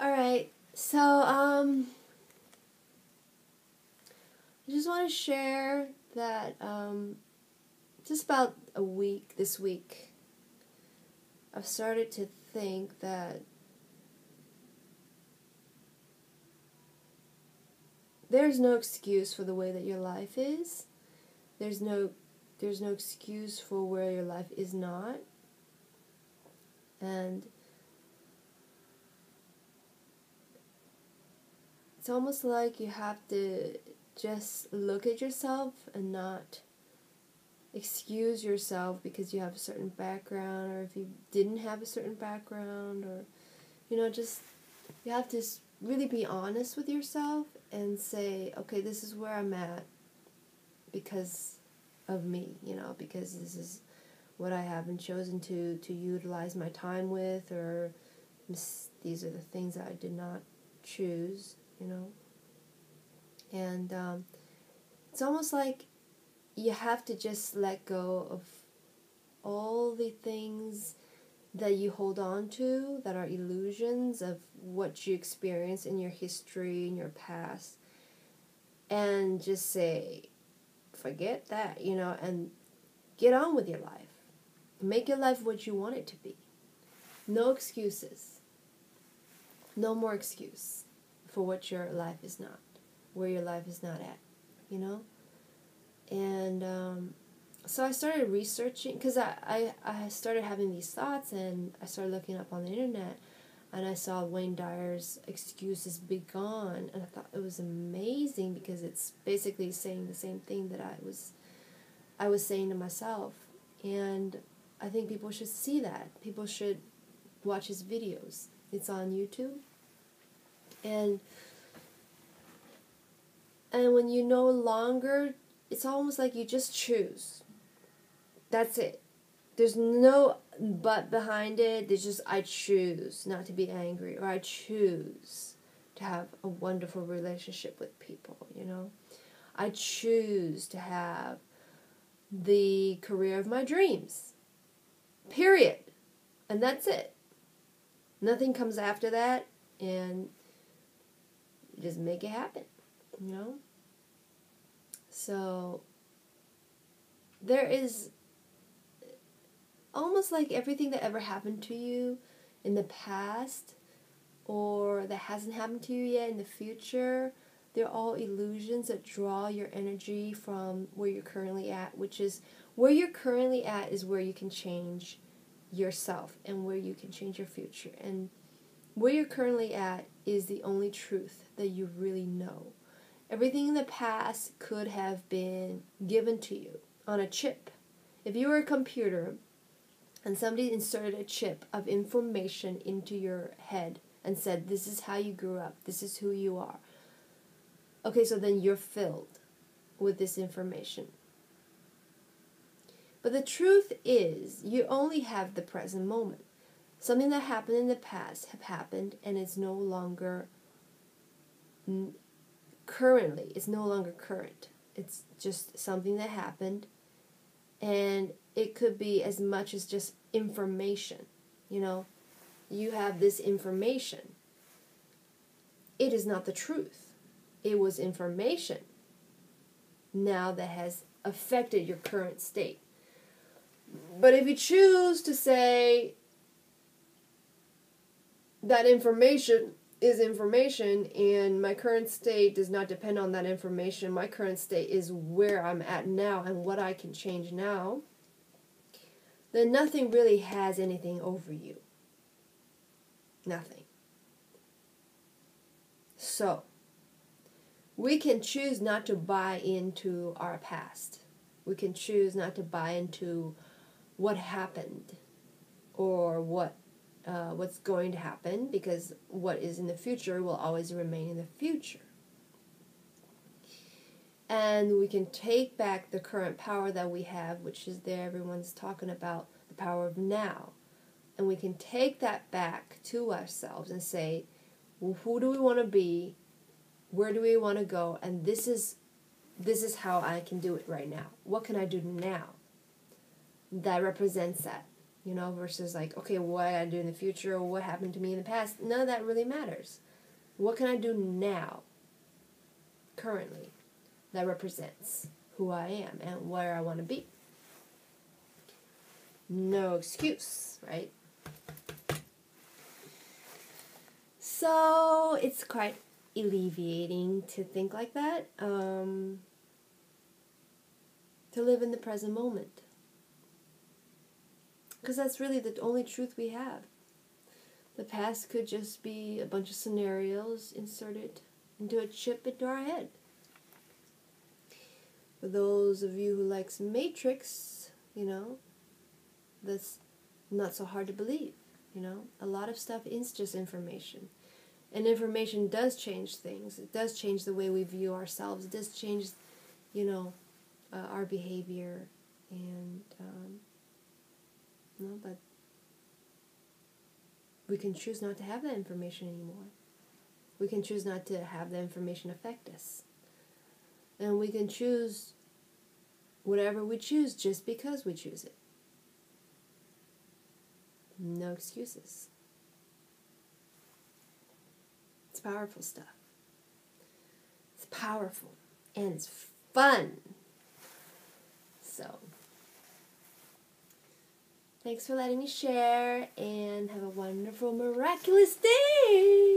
Alright, so, I just want to share that, just about this week, I've started to think that there's no excuse for the way that your life is. There's no excuse for where your life is not. And it's almost like you have to just look at yourself and not excuse yourself because you have a certain background, or if you didn't have a certain background, or, just, you have to really be honest with yourself and say, okay, this is where I'm at because of me, because this is what I haven't chosen to utilize my time with, or these are the things that I did not choose, and it's almost like you have to just let go of all the things that you hold on to that are illusions of what you experienced in your history, in your past, and just say, forget that, and get on with your life. Make your life what you want it to be. No excuses. No more excuse for what your life is not, where your life is not at, And so I started researching, because I started having these thoughts, and I started looking up on the internet, and I saw Wayne Dyer's excuse is begone, and I thought it was amazing because it's basically saying the same thing that I was saying to myself. And I think people should see that. People should watch his videos. It's on YouTube. And when you no longer, it's almost like you just choose. That's it. There's no but behind it. There's just, I choose not to be angry, or I choose to have a wonderful relationship with people, I choose to have the career of my dreams. Period. And that's it. Nothing comes after that, and you just make it happen, So there is almost like everything that ever happened to you in the past, or that hasn't happened to you yet in the future, they're all illusions that draw your energy from where you're currently at, which is, where you're currently at is where you can change yourself and where you can change your future. And where you're currently at is the only truth that you really know. Everything in the past could have been given to you on a chip. If you were a computer and somebody inserted a chip of information into your head and said, this is how you grew up, this is who you are. Okay, so then you're filled with this information. But the truth is, you only have the present moment. Something that happened in the past have happened, and it's no longer currently. It's no longer current. It's just something that happened, and it could be as much as just information. You have this information. It is not the truth. It was information now that has affected your current state. But if you choose to say that information is information, and my current state does not depend on that information, my current state is where I'm at now and what I can change now, then nothing really has anything over you. Nothing. So, we can choose not to buy into our past. We can choose not to buy into what happened, or what's going to happen, because what is in the future will always remain in the future. And we can take back the current power that we have, which is there, everyone's talking about the power of now. And we can take that back to ourselves and say, well, who do we want to be? Where do we want to go? And this is how I can do it right now. What can I do now that represents that? you know, versus like, okay, what I gotta do in the future, or what happened to me in the past. None of that really matters. What can I do now, currently, that represents who I am and where I want to be? No excuse, right? So it's quite alleviating to think like that, to live in the present moment. Because that's really the only truth we have. The past could just be a bunch of scenarios inserted into a chip into our head. For those of you who likes Matrix, you know, that's not so hard to believe, you know. A lot of stuff is just information. And information does change things. It does change the way we view ourselves. It does change, you know, our behavior. And, you know, but we can choose not to have that information anymore. We can choose not to have that information affect us. And we can choose whatever we choose just because we choose it. No excuses. It's powerful stuff. It's powerful. And it's fun. So, thanks for letting me share, and have a wonderful, miraculous day.